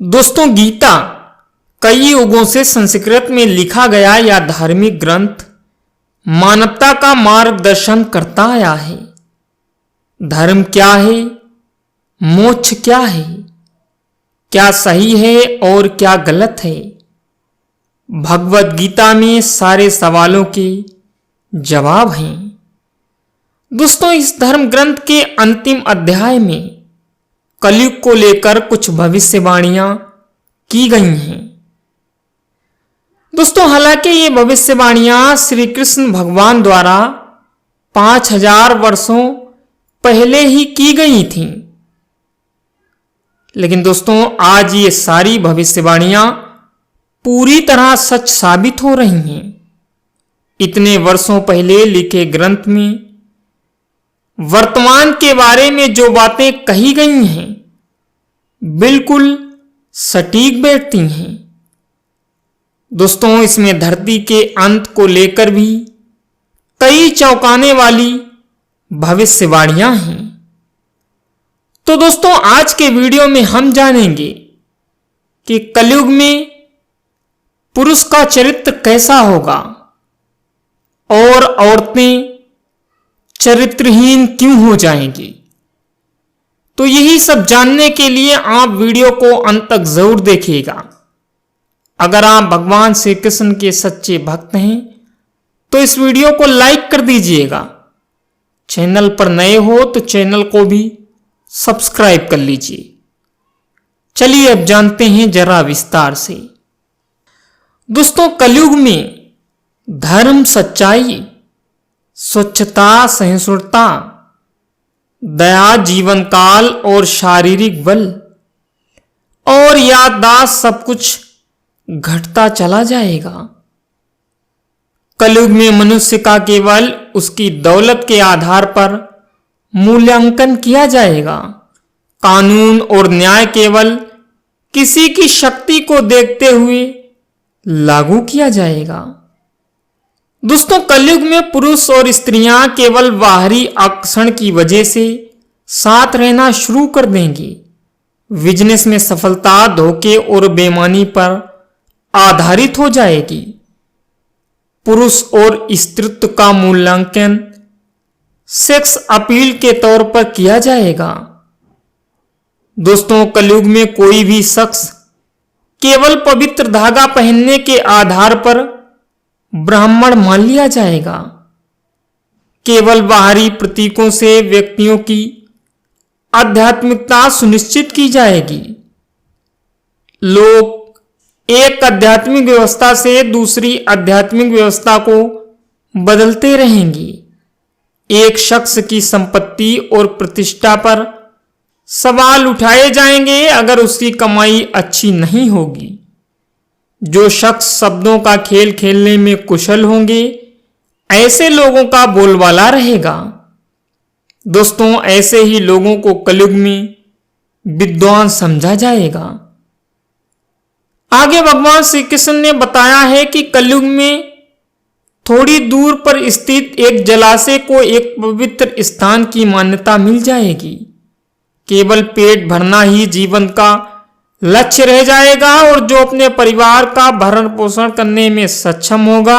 दोस्तों, गीता कई युगों से संस्कृत में लिखा गया यह धार्मिक ग्रंथ मानवता का मार्गदर्शन करता आया है। धर्म क्या है, मोक्ष क्या है, क्या सही है और क्या गलत है, भगवत गीता में सारे सवालों के जवाब हैं। दोस्तों, इस धर्म ग्रंथ के अंतिम अध्याय में कलयुग को लेकर कुछ भविष्यवाणियां की गई हैं। दोस्तों, हालांकि ये भविष्यवाणियां श्री कृष्ण भगवान द्वारा 5000 वर्षों पहले ही की गई थीं, लेकिन दोस्तों आज ये सारी भविष्यवाणियां पूरी तरह सच साबित हो रही हैं। इतने वर्षों पहले लिखे ग्रंथ में वर्तमान के बारे में जो बातें कही गई हैं बिल्कुल सटीक बैठती हैं। दोस्तों, इसमें धरती के अंत को लेकर भी कई चौंकाने वाली भविष्यवाणियां हैं। तो दोस्तों, आज के वीडियो में हम जानेंगे कि कलयुग में पुरुष का चरित्र कैसा होगा और औरतें चरित्रहीन क्यों हो जाएंगी। तो यही सब जानने के लिए आप वीडियो को अंत तक जरूर देखिएगा। अगर आप भगवान श्री कृष्ण के सच्चे भक्त हैं तो इस वीडियो को लाइक कर दीजिएगा। चैनल पर नए हो तो चैनल को भी सब्सक्राइब कर लीजिए। चलिए अब जानते हैं जरा विस्तार से। दोस्तों, कलयुग में धर्म, सच्चाई, स्वच्छता, सहिष्णुता, दया, जीवन काल और शारीरिक बल और याददाश्त सब कुछ घटता चला जाएगा। कलयुग में मनुष्य का केवल उसकी दौलत के आधार पर मूल्यांकन किया जाएगा। कानून और न्याय केवल किसी की शक्ति को देखते हुए लागू किया जाएगा। दोस्तों, कलयुग में पुरुष और स्त्रियां केवल बाहरी आकर्षण की वजह से साथ रहना शुरू कर देंगे। बिजनेस में सफलता धोखे और बेईमानी पर आधारित हो जाएगी। पुरुष और स्त्रीत्व का मूल्यांकन सेक्स अपील के तौर पर किया जाएगा। दोस्तों, कलयुग में कोई भी शख्स केवल पवित्र धागा पहनने के आधार पर ब्राह्मण मान लिया जाएगा। केवल बाहरी प्रतीकों से व्यक्तियों की आध्यात्मिकता सुनिश्चित की जाएगी। लोग एक आध्यात्मिक व्यवस्था से दूसरी आध्यात्मिक व्यवस्था को बदलते रहेंगे। एक शख्स की संपत्ति और प्रतिष्ठा पर सवाल उठाए जाएंगे अगर उसकी कमाई अच्छी नहीं होगी। जो शख्स शब्दों का खेल खेलने में कुशल होंगे ऐसे लोगों का बोलबाला रहेगा। दोस्तों, ऐसे ही लोगों को कलयुग में विद्वान समझा जाएगा। आगे भगवान श्री कृष्ण ने बताया है कि कलयुग में थोड़ी दूर पर स्थित एक जलाशय को एक पवित्र स्थान की मान्यता मिल जाएगी। केवल पेट भरना ही जीवन का लक्ष्य रह जाएगा और जो अपने परिवार का भरण पोषण करने में सक्षम होगा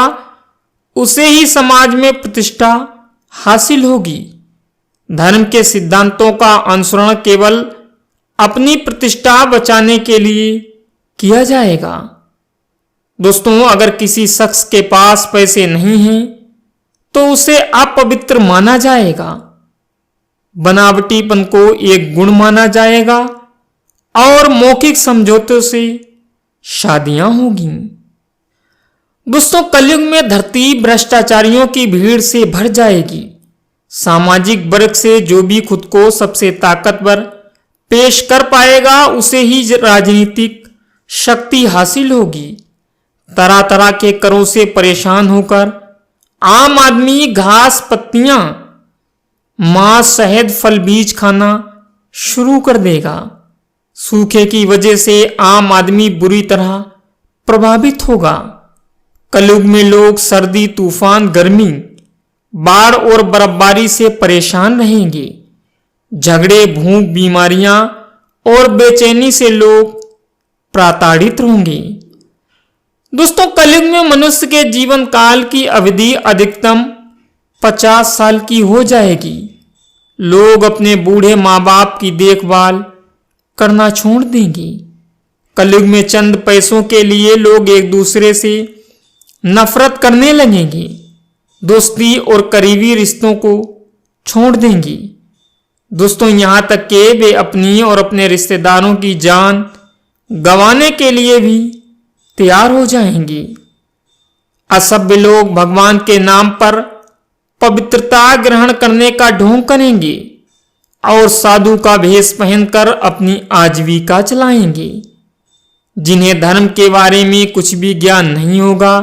उसे ही समाज में प्रतिष्ठा हासिल होगी। धर्म के सिद्धांतों का अनुसरण केवल अपनी प्रतिष्ठा बचाने के लिए किया जाएगा। दोस्तों, अगर किसी शख्स के पास पैसे नहीं हैं तो उसे अपवित्र माना जाएगा। बनावटीपन को एक गुण माना जाएगा और मौखिक समझौतों से शादियां होगी। दोस्तों, कलयुग में धरती भ्रष्टाचारियों की भीड़ से भर जाएगी। सामाजिक वर्ग से जो भी खुद को सबसे ताकतवर पेश कर पाएगा उसे ही राजनीतिक शक्ति हासिल होगी। तरह तरह के करों से परेशान होकर आम आदमी घास, पत्तियां, मांस, शहद, फल, बीज खाना शुरू कर देगा। सूखे की वजह से आम आदमी बुरी तरह प्रभावित होगा। कलयुग में लोग सर्दी, तूफान, गर्मी, बाढ़ और बर्फबारी से परेशान रहेंगे। झगड़े, भूख, बीमारियां और बेचैनी से लोग प्रताड़ित होंगे। दोस्तों, कलयुग में मनुष्य के जीवन काल की अवधि अधिकतम 50 साल की हो जाएगी। लोग अपने बूढ़े माँ बाप की देखभाल करना छोड़ देंगे। कलयुग में चंद पैसों के लिए लोग एक दूसरे से नफरत करने लगेंगे, दोस्ती और करीबी रिश्तों को छोड़ देंगे। दोस्तों, यहां तक कि वे अपनी और अपने रिश्तेदारों की जान गंवाने के लिए भी तैयार हो जाएंगे। असभ्य लोग भगवान के नाम पर पवित्रता ग्रहण करने का ढोंग करेंगे और साधु का भेष पहनकर अपनी आजीविका चलाएंगे। जिन्हें धर्म के बारे में कुछ भी ज्ञान नहीं होगा,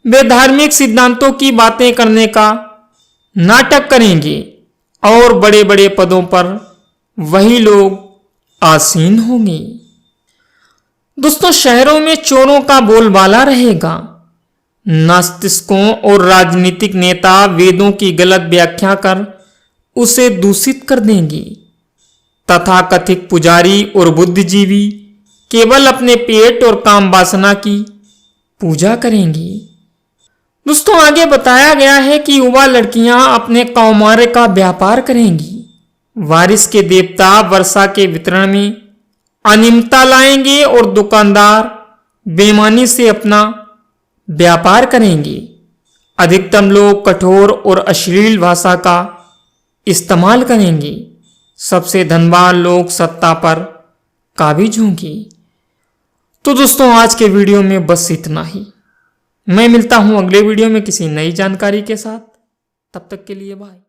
वे धार्मिक सिद्धांतों की बातें करने का नाटक करेंगे और बड़े बड़े पदों पर वही लोग आसीन होंगे। दोस्तों, शहरों में चोरों का बोलबाला रहेगा। नास्तिकों और राजनीतिक नेता वेदों की गलत व्याख्या कर उसे दूषित कर देंगे। तथाकथित पुजारी और बुद्धिजीवी केवल अपने पेट और काम वासना की पूजा करेंगी। दोस्तों, आगे बताया गया है कि युवा लड़कियां अपने कौमार्य का व्यापार करेंगी। बारिश के देवता वर्षा के वितरण में अनियमितता लाएंगे और दुकानदार बेईमानी से अपना व्यापार करेंगे। अधिकतम लोग कठोर और अश्लील भाषा का इस्तेमाल करेंगे। सबसे धनवान लोग सत्ता पर काबिज होंगे। तो दोस्तों, आज के वीडियो में बस इतना ही। मैं मिलता हूं अगले वीडियो में किसी नई जानकारी के साथ। तब तक के लिए बाय।